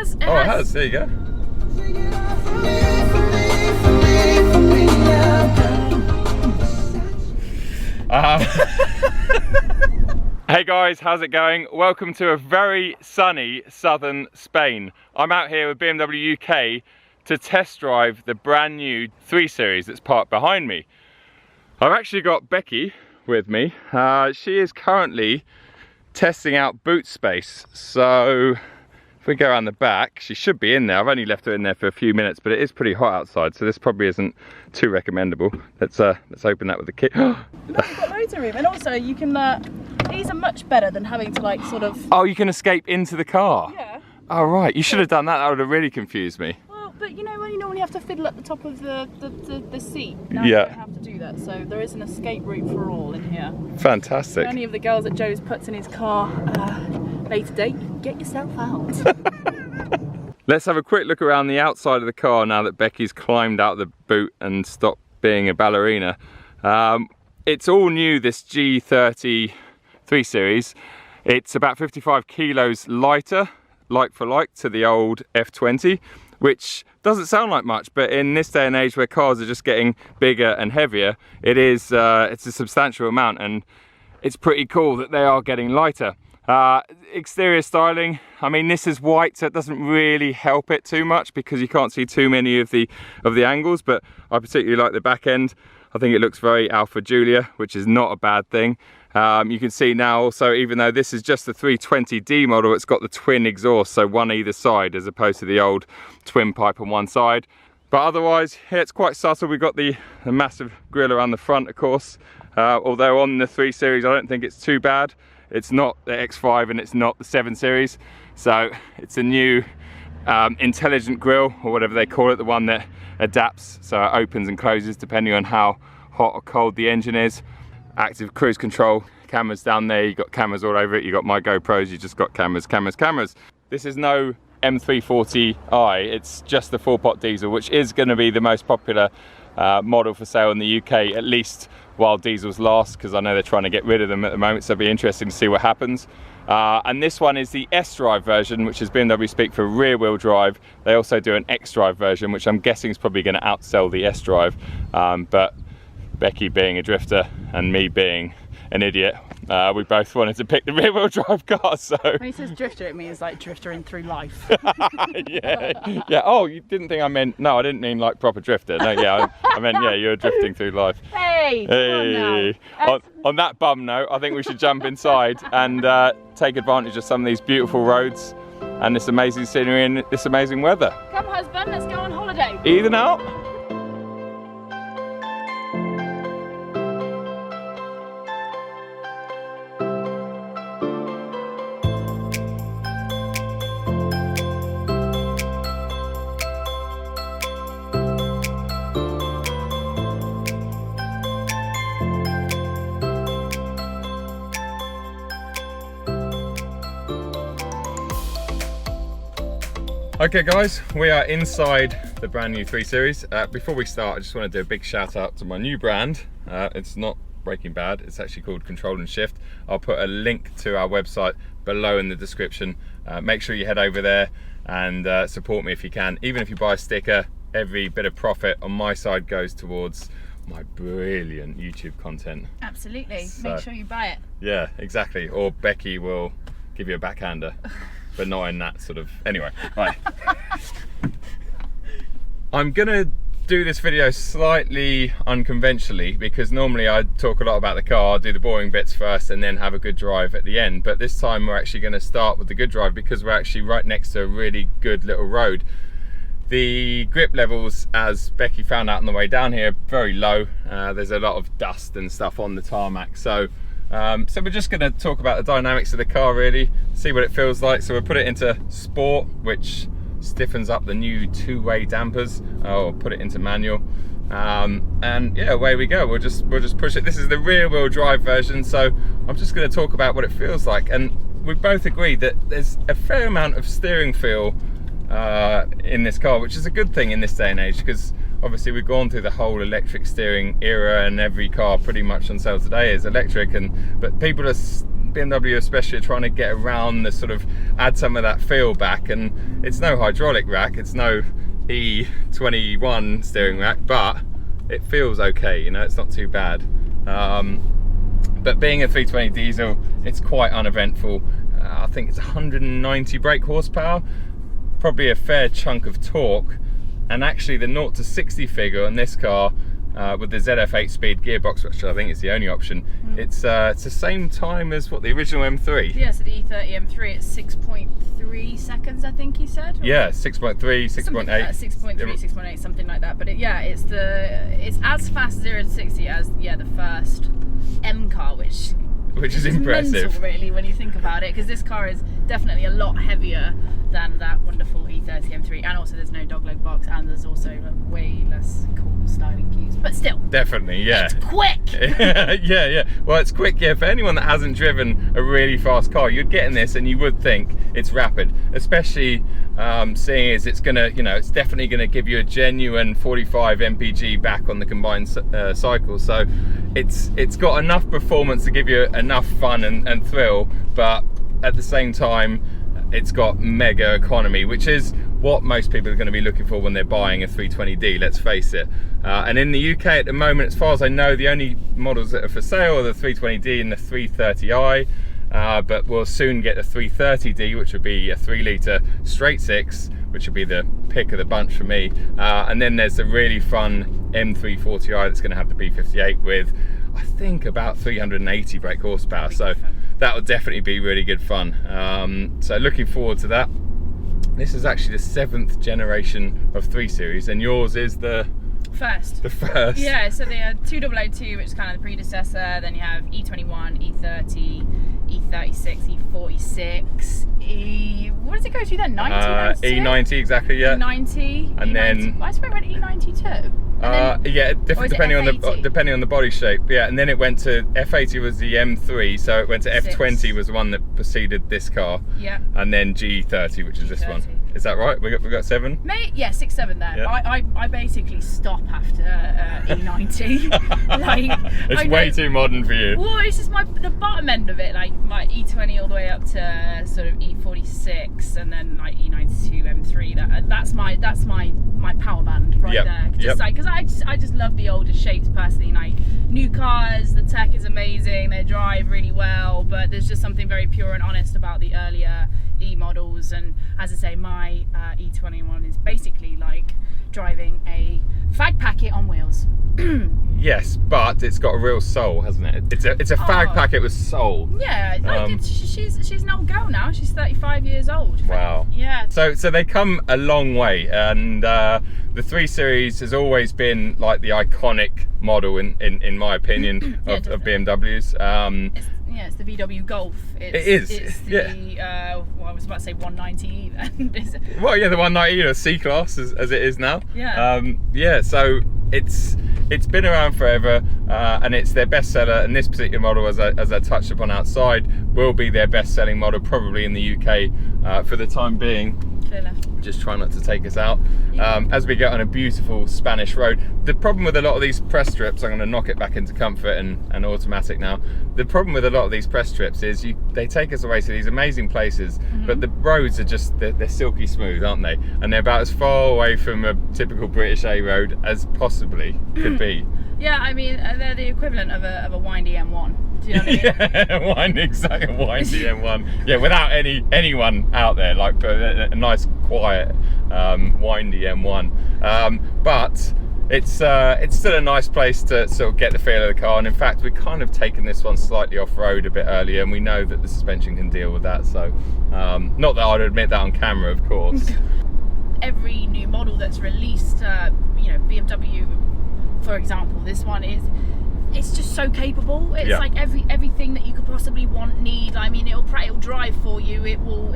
has. Oh, it has. There you go. Hey guys, how's it going? Welcome to a very sunny southern Spain. I'm out here with BMW UK to test drive the brand new 3 Series that's parked behind me. I've actually got Becky with me. She is currently testing out boot space. So if we go around the back, she should be in there. I've only left her in there for a few minutes, but it is pretty hot outside, so this probably isn't too recommendable. Let's open that with the key. No, you've got loads of room, and also you can. These are much better than having to like sort of. Oh, you can escape into the car. Yeah. Oh right, you should have done that. That would have really confused me. Well, but you know when you have to fiddle at the top of the seat. Now Yeah. you don't have to do that, so there is an escape route for all in here. Fantastic. For any of the girls that Joe's puts in his car later date, you can get yourself out. Let's have a quick look around the outside of the car now that Becky's climbed out the boot and stopped being a ballerina. It's all new, this G30 3 Series. It's about 55 kilos lighter, like for like, to the old F20, which doesn't sound like much, but in this day and age where cars are just getting bigger and heavier, it's a substantial amount, and it's pretty cool that they are getting lighter. Exterior styling, I mean, this is white, so it doesn't really help it too much because you can't see too many of the angles, but I particularly like the back end. I think it looks very Alpha Julia, which is not a bad thing. You can see now also, even though this is just the 320D model, it's got the twin exhaust, so one either side as opposed to the old twin pipe on one side. But otherwise, yeah, it's quite subtle. We've got the massive grille around the front, of course. Although on the 3 Series, I don't think it's too bad. It's not the X5 and it's not the 7 Series. So it's a new intelligent grille, or whatever they call it, the one that adapts, so it opens and closes depending on how hot or cold the engine is. Active cruise control, cameras down there, you've got cameras all over it, you've got my GoPros, you just got cameras. This is no M340i, it's just the 4-pot diesel, which is going to be the most popular model for sale in the UK, at least while diesels last, because I know they're trying to get rid of them at the moment, so it'll be interesting to see what happens. And this one is the xDrive version, which is BMW speak for rear wheel drive. They also do an xDrive version, which I'm guessing is probably going to outsell the xDrive, but Becky being a drifter and me being an idiot, we both wanted to pick the rear wheel drive car, so. When he says drifter, it means like drifting through life. yeah. Oh, you didn't think I meant, no, I didn't mean like proper drifter. No, yeah, I meant, yeah, you're drifting through life. Hey, On that bum note, I think we should jump inside and take advantage of some of these beautiful roads and this amazing scenery and this amazing weather. Come husband, let's go on holiday. Even out. Okay guys, we are inside the brand new 3 Series. Before we start, I just want to do a big shout out to my new brand. It's not Breaking Bad, it's actually called Control and Shift. I'll put a link to our website below in the description. Make sure you head over there and support me if you can. Even if you buy a sticker, every bit of profit on my side goes towards my brilliant YouTube content. Absolutely, So, make sure you buy it. Yeah, exactly. Or Becky will give you a backhander. But not in that sort of, anyway, right. I'm gonna do this video slightly unconventionally because normally I talk a lot about the car, do the boring bits first and then have a good drive at the end. But this time we're actually gonna start with the good drive because we're actually right next to a really good little road. The grip levels, as Becky found out on the way down here, are very low. There's a lot of dust and stuff on the tarmac. So we're just going to talk about the dynamics of the car, really, see what it feels like. So we'll put it into sport, which stiffens up the new 2-way dampers, or put it into manual, and yeah, away we go. We'll just push it. This is the rear wheel drive version, so I'm just going to talk about what it feels like. And we both agreed that there's a fair amount of steering feel in this car, which is a good thing in this day and age, because obviously we've gone through the whole electric steering era and every car pretty much on sale today is electric, but people are BMW especially are trying to get around the sort of add some of that feel back, and it's no hydraulic rack, it's no E21 steering rack, but it feels okay, you know, it's not too bad. But being a 320 diesel, it's quite uneventful. I think it's 190 brake horsepower, probably a fair chunk of torque, and actually the 0 to 60 figure on this car with the ZF 8-speed gearbox, which I think is the only option, it's the same time as what the original M3. Yeah, so the E30 M3 it's 6.3 seconds, I think he said. Yeah, 6.3, 6.8. 6.3, 6.8, something like that. But it's as fast 0 to 60 as the first M car, which is impressive, mental, really, when you think about it, because this car is definitely a lot heavier than that wonderful E30 M3, and also there's no dogleg box, and there's also way less cool styling cues, but still, definitely, yeah, it's quick. yeah. Well, it's quick. Yeah, for anyone that hasn't driven a really fast car, you'd get in this and you would think it's rapid, especially seeing as it's gonna, you know, it's definitely gonna give you a genuine 45 mpg back on the combined cycle. So it's got enough performance to give you enough fun and thrill, but at the same time it's got mega economy, which is what most people are going to be looking for when they're buying a 320d, let's face it. And in the UK at the moment, as far as I know, the only models that are for sale are the 320d and the 330i, but we'll soon get the 330d, which would be a 3-litre straight six, which would be the pick of the bunch for me. And then there's the really fun M340i that's going to have the B58 with, I think, about 380 brake horsepower. So that will definitely be really good fun. So looking forward to that. This is actually the 7th generation of 3 Series, and yours is the first. The first. Yeah, so they are 2002, which is kind of the predecessor. Then you have E21, E30, E36, E46, what does it go to then? 90? E90, exactly, yeah. E90, and E90. then I suppose it went E92. Yeah, depending on the body shape. Yeah, and then it went to F80 was the M3, so it went to F20 was the one that preceded this car. Yeah. And then G30, which is this one. Is that right? We got 7? Yeah, 6, 7 there. Yeah. I basically stop after E90. Like, it's way too modern for you. Well, it's just the bottom end of it, like my E20 all the way up to sort of E46, and then like E92, M3. That's my power band right there. Just like, because I just love the older shapes personally. Like new cars, the tech is amazing, they drive really well, but there's just something very pure and honest about the earlier E models. And as I say, my E21 is basically like driving a fag packet on wheels. Yes, but it's got a real soul, hasn't it? It's a fag packet with soul. Yeah, like she's an old girl now. She's 35 years old. Wow. Yeah. So they come a long way, and the 3 Series has always been like the iconic model in my opinion of BMWs. It's the VW Golf. It's the well, I was about to say 190e then. Well, yeah, the 190e, or C-Class as it is now. Yeah. Yeah, so it's been around forever, and it's their best seller, and this particular model, as I touched upon outside, will be their best selling model probably in the UK for the time being. Clear left. Just try not to take us out as we get on a beautiful Spanish road. The problem with a lot of these press strips, I'm going to knock it back into comfort and automatic now. The problem with a lot of these press strips is they take us away to these amazing places, but the roads are just, they're silky smooth, aren't they? And they're about as far away from a typical British A road as possibly could be. Yeah, I mean, they're the equivalent of a windy M1. Do you know what I mean? Yeah, windy M1. Yeah, without anyone out there, like a nice, quiet, windy M1. But it's still a nice place to sort of get the feel of the car. And in fact, we've kind of taken this one slightly off-road a bit earlier, and we know that the suspension can deal with that. So, not that I'd admit that on camera, of course. Every new model that's released, BMW, for example, this one it's just so capable. It's like everything that you could possibly need. I mean, it'll drive for you. It will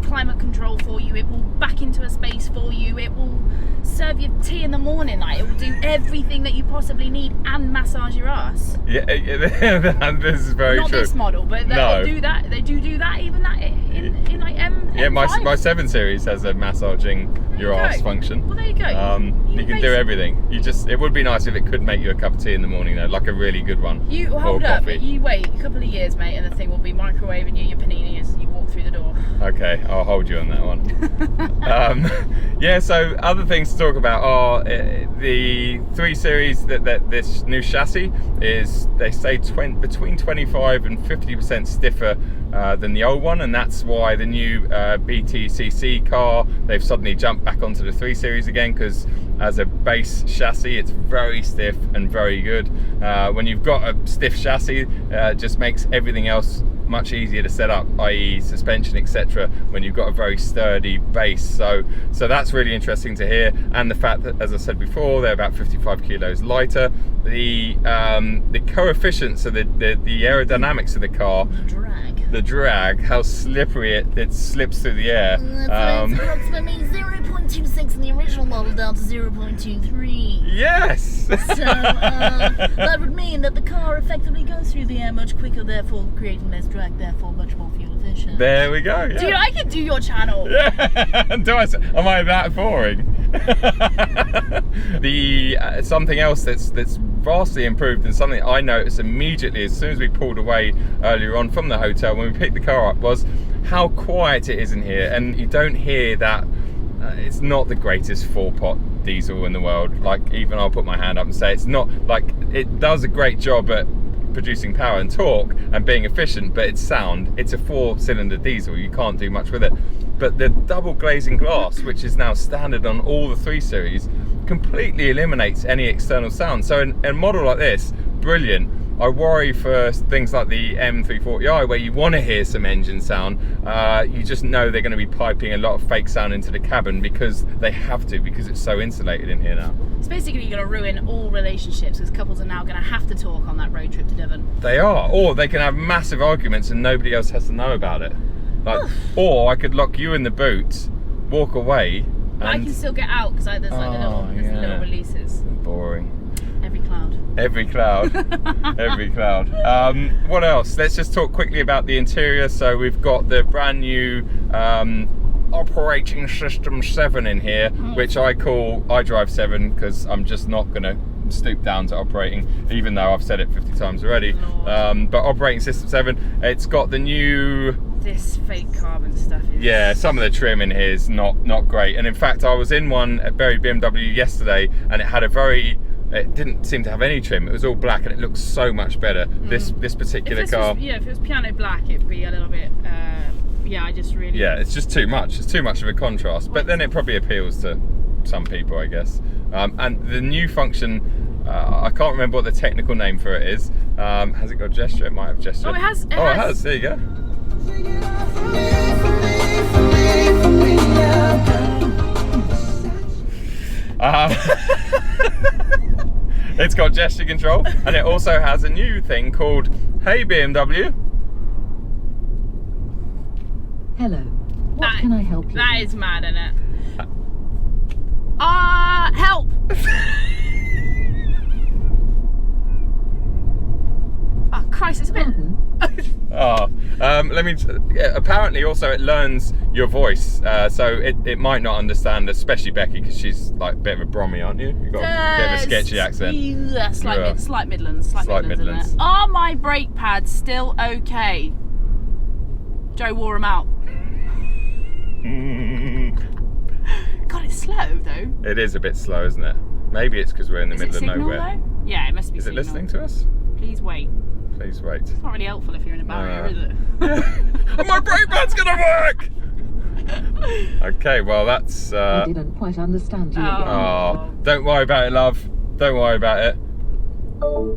climate control for you. It will back into a space for you. It will serve you tea in the morning. Like, it will do everything that you possibly need and massage your ass. Yeah, this is very true. Not this model, but they do that. They do that. Even that. in like M5? Yeah, my 7 Series has a massaging your arse function. Well, there you go. You can do everything. It would be nice if it could make you a cup of tea in the morning though, like a really good one. You hold up, you wait a couple of years, mate, and the thing will be microwaving you your panini as you walk through the door. Okay, I'll hold you on that one. Yeah, so other things to talk about are the 3 Series, that this new chassis is, they say, between 25 and 50% stiffer than the old one, and that's why the new BTCC car, they've suddenly jumped back onto the 3 Series again, because as a base chassis it's very stiff and very good. When you've got a stiff chassis, it just makes everything else much easier to set up, i.e. suspension, etc., when you've got a very sturdy base. So that's really interesting to hear, and the fact that, as I said before, they're about 55 kilos lighter. The coefficients of the aerodynamics of the car, the drag, how slippery it slips through the air. It's approximately 0.26 in the original model down to 0.23. Yes! So that would mean that the car effectively goes through the air much quicker, therefore creating less drag, therefore much more fuel efficient. There we go. Yeah. Dude, I could do your channel. Yeah. Am I that boring? Something else that's vastly improved, and something I noticed immediately as soon as we pulled away earlier on from the hotel when we picked the car up, was how quiet it is in here. And you don't hear that. It's not the greatest 4-pot diesel in the world. Like, even I'll put my hand up and say it's not, like, it does a great job at producing power and torque and being efficient, but it's sound. It's a 4-cylinder diesel, you can't do much with it. But the double glazing glass, which is now standard on all the 3 Series, completely eliminates any external sound. So in a model like this, brilliant. I worry for things like the M340i, where you want to hear some engine sound. You just know they're going to be piping a lot of fake sound into the cabin, because they have to, because it's so insulated in here now. It's basically going to ruin all relationships, because couples are now going to have to talk on that road trip to Devon. They are, or they can have massive arguments and nobody else has to know about it. Like, or I could lock you in the boot, walk away. But I can still get out, because there's like the little releases. Boring. Every cloud. Every cloud. Every cloud. What else? Let's just talk quickly about the interior. So we've got the brand new operating system 7 in here, which I call iDrive 7, because I'm just not going to stoop down to operating, even though I've said it 50 times already. But operating system 7, it's got the new... This fake carbon stuff is... Yeah, some of the trim in here is not great. And in fact, I was in one at Becky BMW yesterday, and it had it didn't seem to have any trim. It was all black, and it looks so much better. This particular car. If it was piano black, it'd be a little bit. I just really. Yeah, it's just too much. It's too much of a contrast. But then it probably appeals to some people, I guess. And the new function, I can't remember what the technical name for it is. Has it got gesture? It might have gesture. Oh, it has. It has. There you go. It's got gesture control, and it also has a new thing called Hey BMW. Hello. What can I help you? That is mad, isn't it? Help! Oh Christ, it's a bit. Let me. Apparently, also it learns your voice, so it might not understand, especially Becky, because she's like a bit of a Brummy, aren't you? You've got a bit of a sketchy accent. Yeah, slight Midlands. Midlands. Are my brake pads still okay? Joe wore them out. God, it's slow though. It is a bit slow, isn't it? Maybe it's because we're in the middle of nowhere. Though? Yeah, it must be. Is it listening to us? Please wait. Please wait. It's not really helpful if you're in a barrier, is it? My brake pad's gonna work! Okay, well that's... I didn't quite understand you. Oh, don't worry about it, love. Don't worry about it.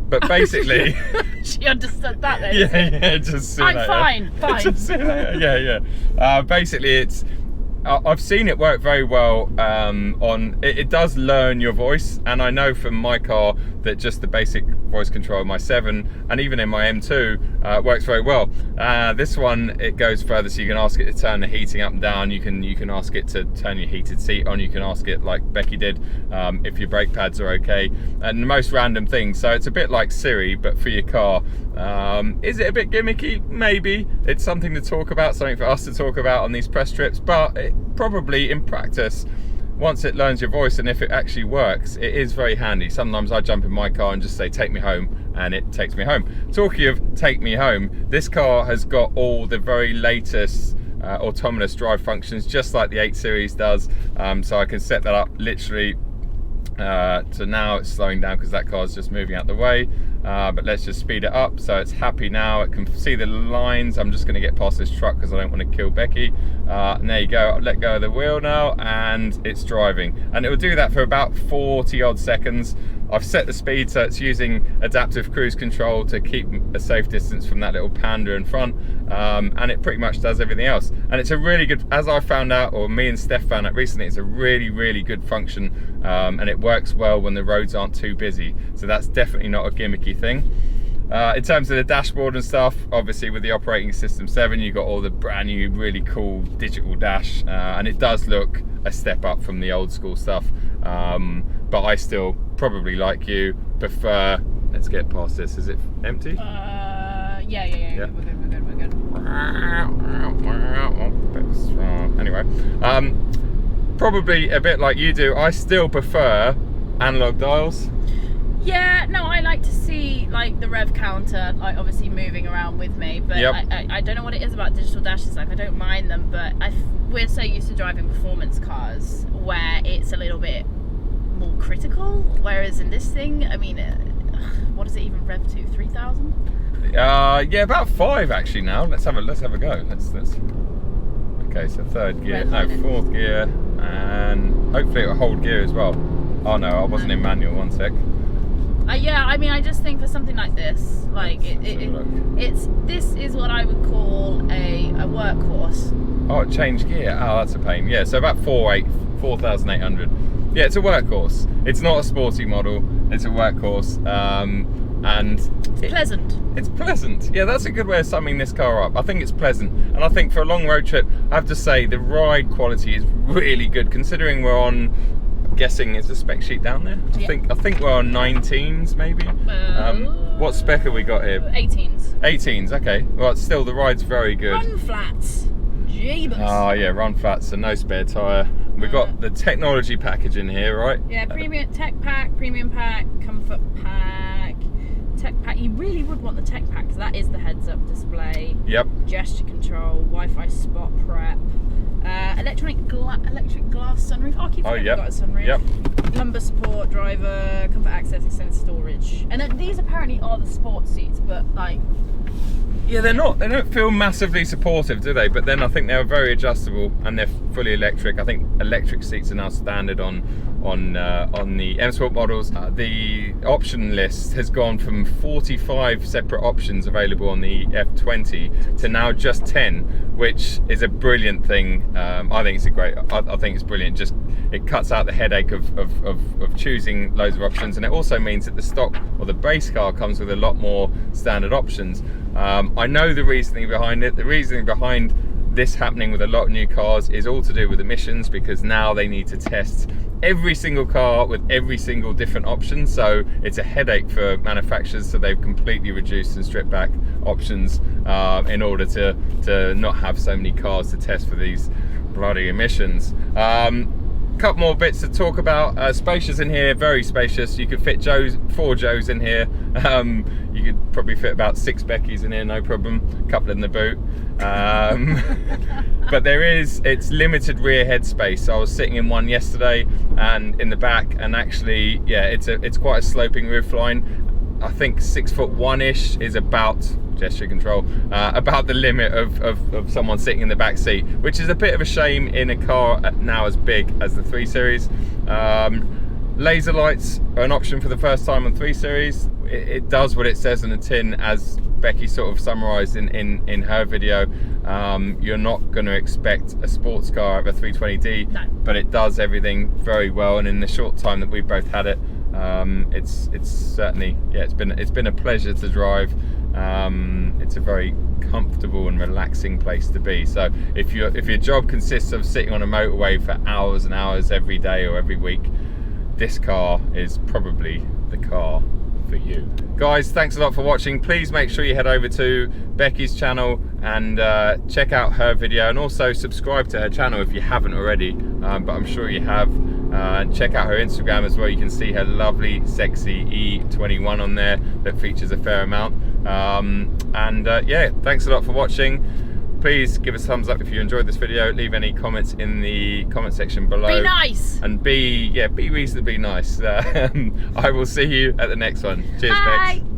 But basically... She understood that then. Yeah, just soon I'm fine. Just soon later. Yeah. Basically, I've seen it work very well on, it does learn your voice, and I know from my car that just the basic voice control in my 7 and even in my M2 works very well. This one, it goes further, so you can ask it to turn the heating up and down, you can ask it to turn your heated seat on, you can ask it, like Becky did, if your brake pads are okay, and the most random things. So it's a bit like Siri, but for your car. Is it a bit gimmicky? Maybe. It's something to talk about, something for us to talk about on these press trips, but it probably in practice, once it learns your voice and if it actually works, it is very handy. Sometimes I jump in my car and just say take me home, and it takes me home. Talking of take me home, this car has got all the very latest autonomous drive functions, just like the 8 Series does. So I can set that up literally. So now it's slowing down because that car's just moving out the way, but let's just speed it up so it's happy now. It can see the lines. I'm just going to get past this truck because I don't want to kill Becky, and there you go. I'll let go of the wheel now and it's driving, and it will do that for about 40 odd seconds. I've set the speed so it's using adaptive cruise control to keep a safe distance from that little panda in front, and it pretty much does everything else. And it's a really good, as I found out, or me and Steph found out recently, it's a really good function, and it works well when the roads aren't too busy. So that's definitely not a gimmicky thing. In terms of the dashboard and stuff, obviously with the operating system 7, you've got all the brand new really cool digital dash, and it does look a step up from the old school stuff, but I still, probably like you, prefer, let's get past this, is it empty? Yeah. We're good. Anyway, probably a bit like you do, I still prefer analog dials. Yeah, no, I like to see like the rev counter, like obviously moving around with me, but Yep. I don't know what it is about digital dashes. Like I don't mind them, but we're so used to driving performance cars where it's a little bit more critical. Whereas in this thing, I mean, what does it even rev to? 3,000? Yeah, about 5 actually now. Let's have a go. Let's. Okay, so 3rd gear, no, 4th gear, and hopefully it'll hold gear as well. Oh no, I wasn't in manual. 1 sec. Yeah, I mean, I just think for something like this, like this is what I would call a workhorse. Oh, it changed gear. Oh, that's a pain. Yeah, so about 4,800. Yeah, it's a workhorse. It's not a sporty model. It's a workhorse, and it's pleasant. It's pleasant. Yeah, that's a good way of summing this car up. I think it's pleasant, and I think for a long road trip, I have to say the ride quality is really good, considering we're on. Guessing is the spec sheet down there. Yeah. I think we're on 19s maybe. What spec have we got here? 18s. 18s. Okay. Well, still the ride's very good. Run flats. Jeebus. Oh yeah, run flats and no spare tyre. We've got the technology package in here, right? Yeah, premium tech pack, premium pack, comfort pack, tech pack. You really would want the tech pack because that is the heads-up display. Yep. Gesture control, Wi-Fi spot prep. Electric glass sunroof. Oh, I keep forgetting we've got a sunroof. Yep. Lumbar support, driver, comfort access, extended storage. And then these apparently are the sports seats, but like... Yeah, they're not. They don't feel massively supportive, do they? But then I think they're very adjustable and they're fully electric. I think electric seats are now standard on the M Sport models. The option list has gone from 45 separate options available on the F20 to now just 10, which is a brilliant thing. I think it's a great. I think it's brilliant. Just it cuts out the headache of choosing loads of options, and it also means that the stock or the base car comes with a lot more standard options. I know the reasoning behind it. The reasoning behind this happening with a lot of new cars is all to do with emissions, because now they need to test every single car with every single different option. So it's a headache for manufacturers, so they've completely reduced and stripped back options in order to not have so many cars to test for these bloody emissions. Couple more bits to talk about. Spacious in here, very spacious. You could fit 4 Joes in here. You could probably fit about 6 Beckys in here, no problem. A couple in the boot. But it's limited rear head space. So I was sitting in one yesterday and in the back, and actually, yeah, it's quite a sloping roof line. I think 6'1" is about gesture control, about the limit of someone sitting in the back seat, which is a bit of a shame in a car now as big as the 3 Series. Laser lights are an option for the first time on 3 Series. It does what it says on the tin, as Becky sort of summarised in her video. You're not going to expect a sports car of a 320D, No. but it does everything very well, and in the short time that we've both had it, it's certainly, yeah, it's been a pleasure to drive. It's a very comfortable and relaxing place to be. So if your job consists of sitting on a motorway for hours and hours every day or every week, this car is probably the car for you. Guys, thanks a lot for watching. Please make sure you head over to Becky's channel and check out her video, and also subscribe to her channel if you haven't already, but I'm sure you have. Check out her Instagram as well. You can see her lovely sexy E21 on there that features a fair amount. Yeah, thanks a lot for watching. Please give us a thumbs up if you enjoyed this video. Leave any comments in the comment section below. Be nice. And be reasonably nice. I will see you at the next one. Cheers, Bye. Bex.